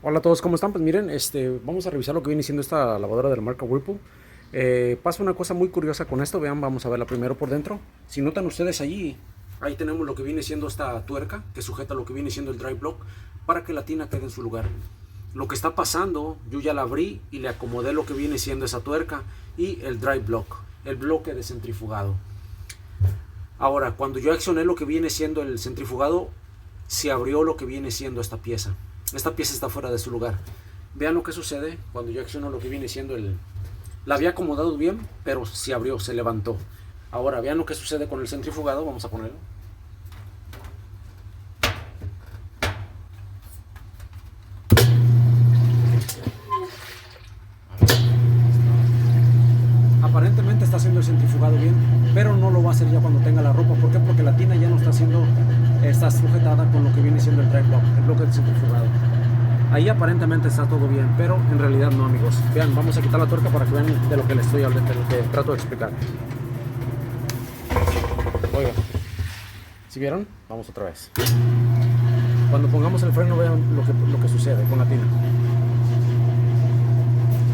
Hola a todos, ¿cómo están? Pues miren, vamos a revisar lo que viene siendo esta lavadora de la marca Whirlpool. Pasa una cosa muy curiosa con esto, vean, vamos a verla primero por dentro. Si notan ustedes allí, ahí tenemos lo que viene siendo esta tuerca que sujeta lo que viene siendo el dry block para que la tina quede en su lugar. Lo que está pasando, yo ya la abrí y le acomodé lo que viene siendo esa tuerca y el dry block, el bloque de centrifugado. Ahora, cuando yo accioné lo que viene siendo el centrifugado, se abrió lo que viene siendo esta pieza. Esta pieza está fuera de su lugar. Vean lo que sucede cuando yo acciono lo que viene siendo el... La había acomodado bien, pero se abrió, se levantó. Ahora, vean lo que sucede con el centrifugado. Vamos a ponerlo. Aparentemente está haciendo el centrifugado bien, pero no lo va a hacer ya cuando tenga la ropa. ¿Por qué? Porque la tina ya no está haciendo, está sujetada con lo que viene siendo el dry block, el bloque de centrifugado. Ahí aparentemente está todo bien, pero en realidad no, amigos. Vean, vamos a quitar la tuerca para que vean de lo que les estoy hablando, de lo que trato de explicar. Oigan, ¿sí vieron? Vamos otra vez. Cuando pongamos el freno, vean lo que sucede con la tina.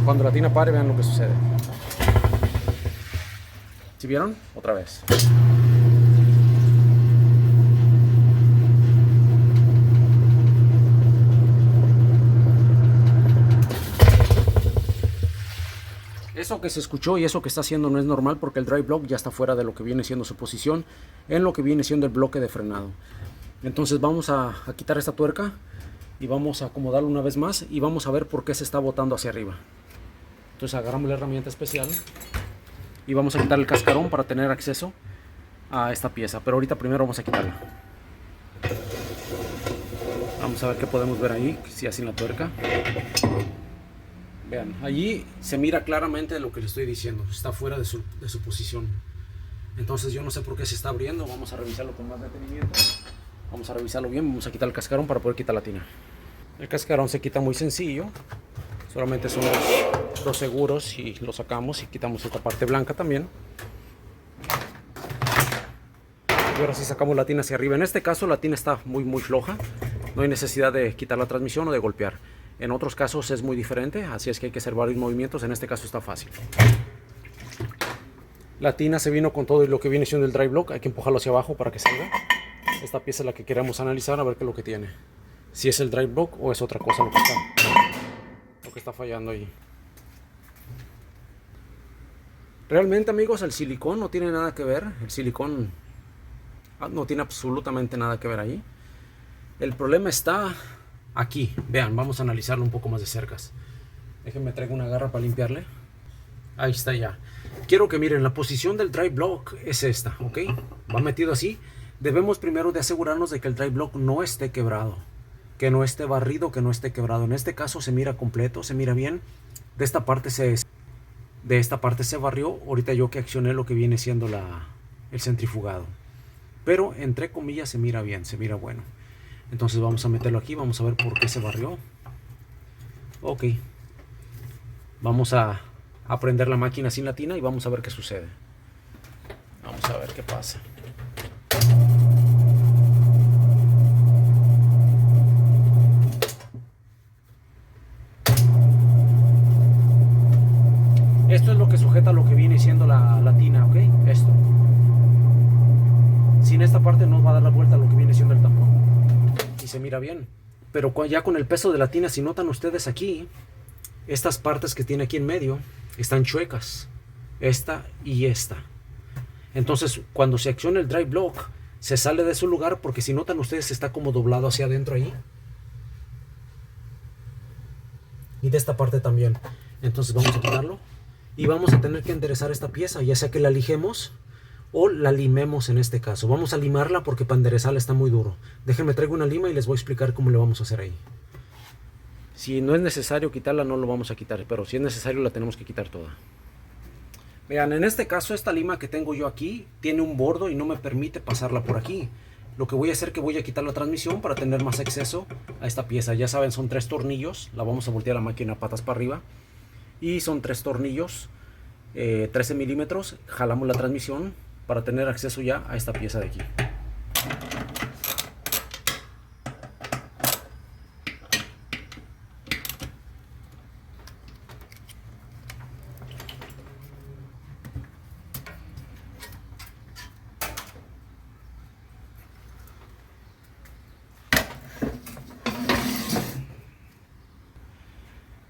Cuando la tina pare, vean lo que sucede. ¿Sí vieron? Otra vez. Eso que se escuchó y eso que está haciendo no es normal porque el dry block ya está fuera de lo que viene siendo su posición en lo que viene siendo el bloque de frenado. Entonces vamos a quitar esta tuerca y vamos a acomodarlo una vez más y vamos a ver por qué se está botando hacia arriba. Entonces agarramos la herramienta especial y vamos a quitar el cascarón para tener acceso a esta pieza, pero ahorita primero vamos a quitarla. Vamos a ver qué podemos ver ahí, si hacen la tuerca. Vean, allí se mira claramente lo que les estoy diciendo, está fuera de su posición. Entonces yo no sé por qué se está abriendo, vamos a revisarlo con más detenimiento. Vamos a revisarlo bien, vamos a quitar el cascarón para poder quitar la tina. El cascarón se quita muy sencillo, solamente son dos seguros y lo sacamos y quitamos esta parte blanca también. Y ahora sí sacamos la tina hacia arriba. En este caso la tina está muy floja, no hay necesidad de quitar la transmisión o de golpear. En otros casos es muy diferente, así es que hay que hacer varios movimientos. En este caso está fácil. La tina se vino con todo y lo que viene siendo el dry block. Hay que empujarlo hacia abajo para que salga. Esta pieza es la que queremos analizar, a ver qué es lo que tiene. Si es el dry block o es otra cosa lo que está fallando ahí. Realmente, amigos, el silicón no tiene nada que ver. El silicón no tiene absolutamente nada que ver ahí. El problema está aquí. Vean, vamos a analizarlo un poco más de cerca. Déjenme traigo una garra para limpiarle. Ahí está ya. Quiero que miren, la posición del dry block es esta, ¿ok? Va metido así. Debemos primero de asegurarnos de que el dry block no esté quebrado. Que no esté barrido, que no esté quebrado. En este caso se mira completo, se mira bien. De esta parte se barrió. Ahorita yo que accioné lo que viene siendo el centrifugado. Pero entre comillas se mira bien, se mira bueno. Entonces vamos a meterlo aquí, vamos a ver por qué se barrió. Ok. Vamos a prender la máquina sin la tina y vamos a ver qué sucede. Vamos a ver qué pasa. Esto es lo que sujeta lo que viene siendo la tina, ¿ok? Esto. Sin esta parte no va a dar la vuelta a lo que viene siendo el tampón. Y se mira bien. Pero ya con el peso de la tina, si notan ustedes aquí, estas partes que tiene aquí en medio están chuecas. Esta y esta. Entonces, cuando se acciona el dry block, se sale de su lugar porque si notan ustedes está como doblado hacia adentro ahí. Y de esta parte también. Entonces vamos a quitarlo. Y vamos a tener que enderezar esta pieza, ya sea que la lijemos o la limemos en este caso. Vamos a limarla porque para enderezarla está muy duro. Déjenme traigo una lima y les voy a explicar cómo le vamos a hacer ahí. Si no es necesario quitarla, no lo vamos a quitar, pero si es necesario la tenemos que quitar toda. Vean, en este caso esta lima que tengo yo aquí tiene un bordo y no me permite pasarla por aquí. Lo que voy a hacer es que voy a quitar la transmisión para tener más acceso a esta pieza. Ya saben, son 3 tornillos. La vamos a voltear la máquina patas para arriba. Y son 3 tornillos, 13 milímetros. Jalamos la transmisión para tener acceso ya a esta pieza de aquí.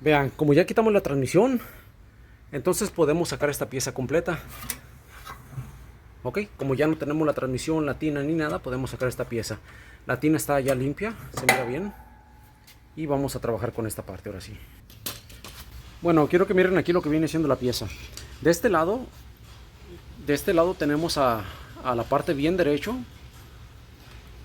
Vean, como ya quitamos la transmisión, entonces podemos sacar esta pieza completa. Ok, como ya no tenemos la transmisión, la tina ni nada, podemos sacar esta pieza. La tina está ya limpia, se mira bien. Y vamos a trabajar con esta parte ahora sí. Bueno, quiero que miren aquí lo que viene siendo la pieza. De este lado tenemos a la parte bien derecho.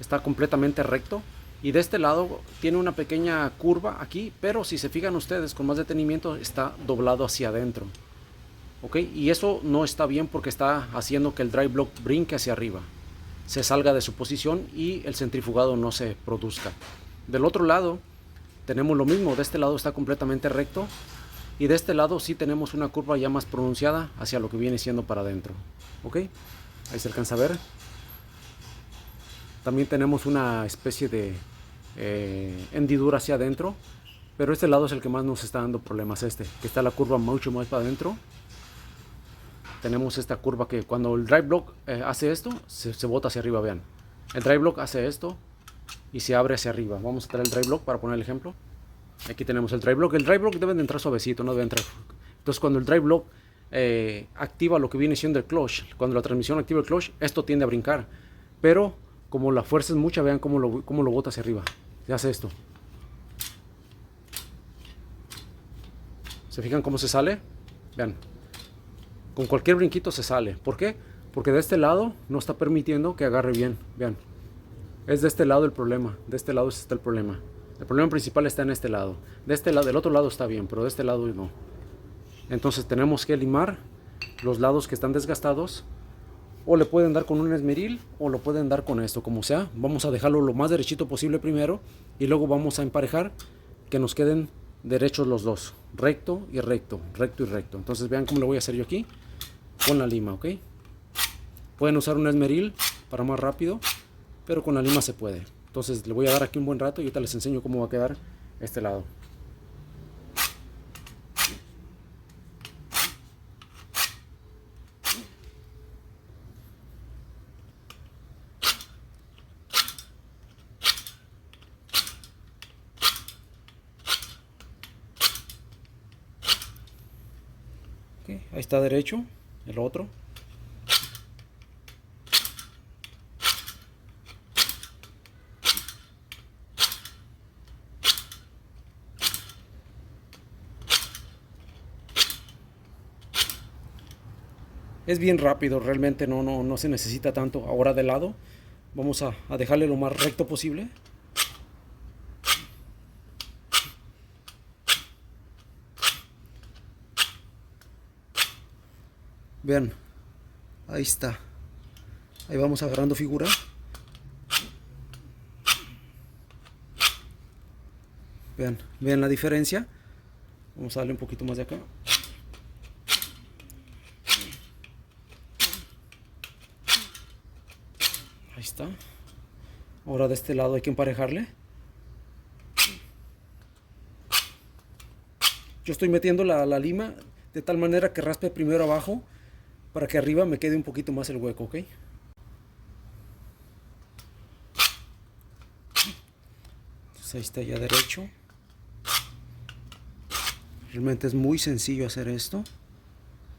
Está completamente recto. Y de este lado tiene una pequeña curva aquí, pero si se fijan ustedes con más detenimiento está doblado hacia adentro. Ok, y eso no está bien porque está haciendo que el drive block brinque hacia arriba, se salga de su posición y el centrifugado no se produzca. Del otro lado tenemos lo mismo, de este lado está completamente recto y de este lado sí tenemos una curva ya más pronunciada hacia lo que viene siendo para adentro. Ok, ahí se alcanza a ver. También tenemos una especie de hendidura hacia adentro, pero este lado es el que más nos está dando problemas, que está la curva mucho más para adentro. Tenemos esta curva que cuando el drive block hace esto, se bota hacia arriba, vean. El drive block hace esto y se abre hacia arriba. Vamos a traer el drive block para poner el ejemplo. Aquí tenemos el drive block. El drive block debe de entrar suavecito, no debe entrar. Entonces cuando el drive block activa lo que viene siendo el clutch, cuando la transmisión activa el clutch, esto tiende a brincar. Pero como la fuerza es mucha, vean cómo lo bota hacia arriba. Se hace esto. ¿Se fijan cómo se sale? Vean. Con cualquier brinquito se sale. ¿Por qué? Porque de este lado no está permitiendo que agarre bien. Vean. Es de este lado el problema. De este lado está el problema. El problema principal está en este lado. De este lado, del otro lado está bien, pero de este lado no. Entonces tenemos que limar los lados que están desgastados. O le pueden dar con un esmeril o lo pueden dar con esto, como sea. Vamos a dejarlo lo más derechito posible primero y luego vamos a emparejar que nos queden derechos los dos, recto y recto, recto y recto. Entonces vean cómo lo voy a hacer yo aquí con la lima, ok. Pueden usar un esmeril para más rápido, pero con la lima se puede. Entonces le voy a dar aquí un buen rato y ahorita les enseño cómo va a quedar este lado. Okay, ahí está derecho, el otro. Es bien rápido, realmente no se necesita tanto. Ahora de lado, vamos a dejarle lo más recto posible. Vean, ahí está. Ahí vamos agarrando figura. Vean la diferencia. Vamos a darle un poquito más de acá. Ahí está. Ahora de este lado hay que emparejarle. Yo estoy metiendo la lima de tal manera que raspe primero abajo para que arriba me quede un poquito más el hueco, ¿ok? Entonces ahí está ya derecho. Realmente es muy sencillo hacer esto.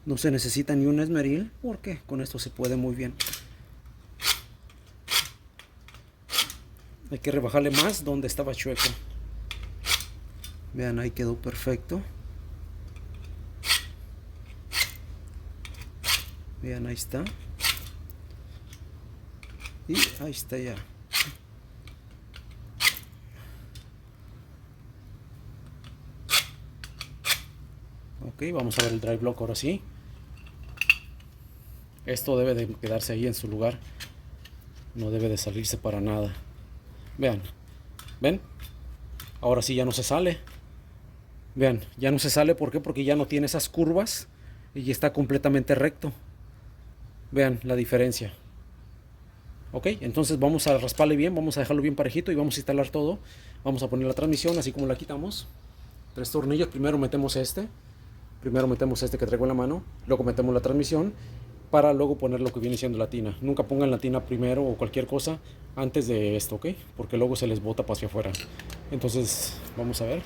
No se necesita ni un esmeril porque con esto se puede muy bien. Hay que rebajarle más donde estaba chueco. Vean, ahí quedó perfecto. Vean, ahí está. Y ahí está ya. Ok, vamos a ver el drive block ahora sí. Esto debe de quedarse ahí en su lugar. No debe de salirse para nada. Vean, ¿ven? Ahora sí ya no se sale. Vean, ya no se sale, ¿por qué? Porque ya no tiene esas curvas y está completamente recto. Vean la diferencia. Ok, entonces vamos a rasparle bien, vamos a dejarlo bien parejito y vamos a instalar todo. Vamos a poner la transmisión así como la quitamos. 3 tornillos, primero metemos este que traigo en la mano, luego metemos la transmisión para luego poner lo que viene siendo la tina. Nunca pongan la tina primero o cualquier cosa antes de esto, ¿ok? Porque luego se les bota para hacia afuera. Entonces, vamos a ver.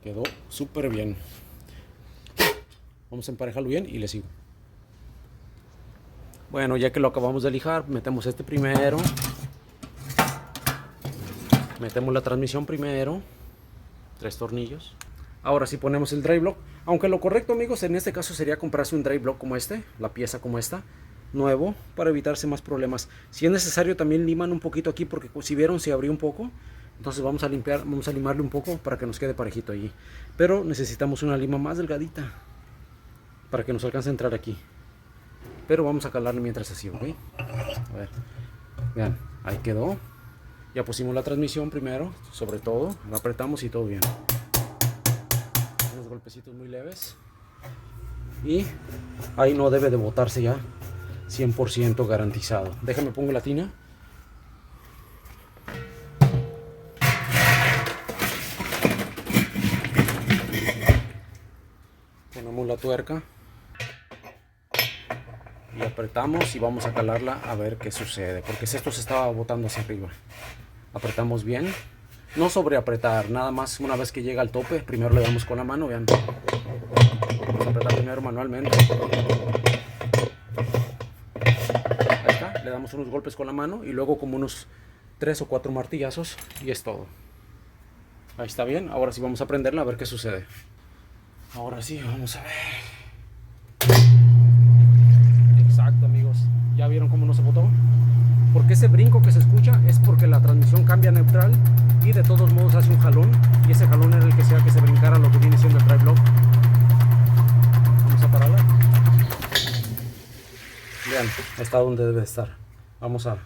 Quedó súper bien. Vamos a emparejarlo bien y le sigo. Bueno, ya que lo acabamos de lijar, metemos este primero. Metemos la transmisión primero. 3 tornillos. Ahora sí ponemos el drive block. Aunque lo correcto, amigos, en este caso sería comprarse un drive block como este, la pieza como esta, nuevo, para evitarse más problemas. Si es necesario también liman un poquito aquí, porque si vieron se abrió un poco. Entonces vamos a limarle un poco para que nos quede parejito allí. Pero necesitamos una lima más delgadita para que nos alcance a entrar aquí. Pero vamos a calarle mientras así, ¿ok? A ver, vean, ahí quedó. Ya pusimos la transmisión primero, sobre todo, la apretamos y todo bien. Unos golpecitos muy leves. Y ahí no debe de botarse ya, 100% garantizado. Déjame pongo la tina. Ponemos la tuerca. Y apretamos y vamos a calarla a ver qué sucede, porque esto se estaba botando hacia arriba. Apretamos bien, no sobre apretar, nada más una vez que llega al tope, primero le damos con la mano, vean. Vamos a apretar primero manualmente. Ahí está, le damos unos golpes con la mano y luego como unos 3 o 4 martillazos y es todo. Ahí está bien, ahora sí vamos a prenderla a ver qué sucede. Ahora sí, vamos a ver. Exacto, amigos, ¿ya vieron cómo no se botó? Porque ese brinco que se escucha es porque la transmisión cambia a neutral y de todos modos hace un jalón, y ese jalón era el que sea que se brincara lo que viene siendo el drive block. Vamos a pararla. Vean, está donde debe estar. Vamos a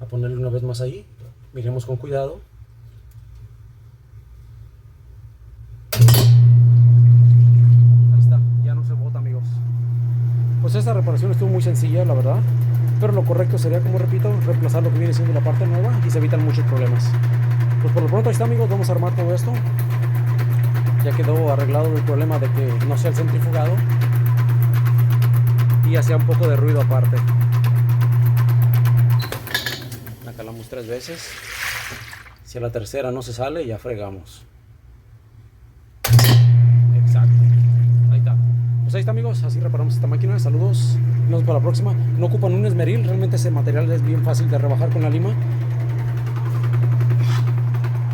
ponerle una vez más ahí. Miremos con cuidado. Ahí está, ya no se bota, amigos. Pues esta reparación estuvo muy sencilla, la verdad. Pero lo correcto sería, como repito, reemplazar lo que viene siendo la parte nueva y se evitan muchos problemas. Pues por lo pronto ahí está, amigos, vamos a armar todo esto. Ya quedó arreglado el problema de que no sea el centrifugado y hacía un poco de ruido aparte. La calamos 3 veces. Si a la tercera no se sale, ya fregamos. Exacto. Ahí está. Pues ahí está, amigos, así reparamos esta máquina. Saludos, nos vemos para la próxima. No ocupan un esmeril, realmente ese material es bien fácil de rebajar con la lima.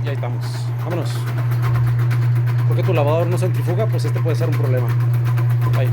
Y ahí estamos, vámonos. Porque tu lavador no centrifuga, pues este puede ser un problema. Ahí.